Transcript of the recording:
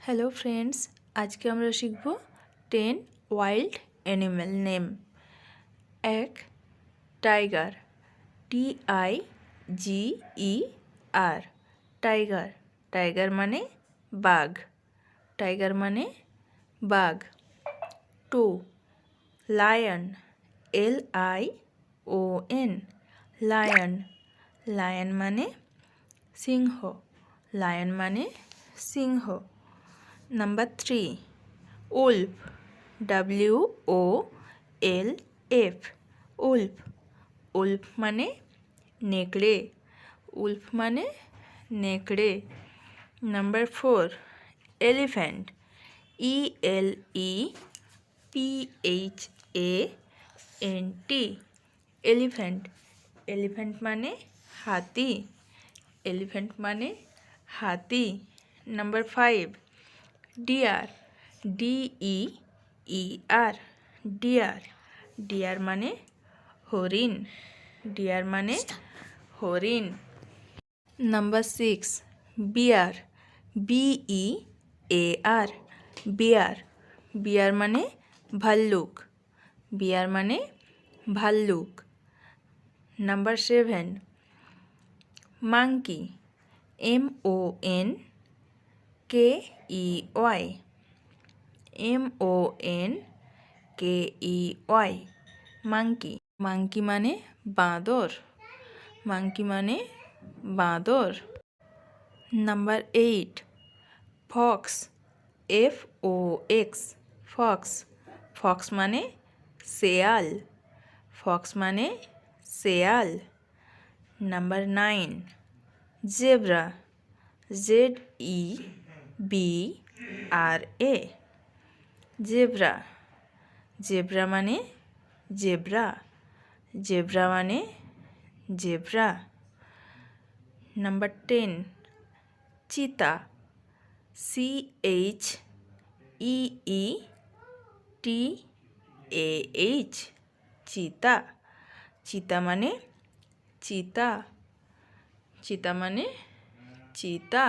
Hello friends, আজকে আমরা শিখব 10 wild animal name. 1. Tiger, TIGER, tiger. Tiger মানে বাঘ, টাইগার মানে বাঘ। 2. Lion, LION, lion. লায়ন মানে সিংহ, লায়ন মানে সিংহ। Number 3. Wolf, WOLF, wolf. Wolf মানে নেকড়ে, উলফ মানে নেকড়ে। Number 4. Elephant, ELEPHANT, elephant. Elephant মানে হাতি, এলিফ্যান্ট মানে হাতি। Number 5. Deer, DEER, deer. Deer মানে হরিণ, ডিয়ার মানে হরিণ। নাম্বার 6. বিয়ার, BEAR, বিয়ার। বিয়ার মানে ভাল্লুক, বিয়ার মানে ভাল্লুক। Number 7. Monkey, MONKEY, monkey. Monkey মানে বাঁদর, মাঙ্কি মানে বাঁদর। Number 8. Fox, FOX, Fox. Fox মানে শেয়াল, ফক্স মানে শেয়াল। Number 9. Zebra, ZEBRA, zebra. Zebra মানে জেব্রা, জেব্রা মানে জেব্রা। নাম্বার 10. চিতা, CHEETAH, চিতা। চিতা মানে চিতা, চিতা মানে চিতা।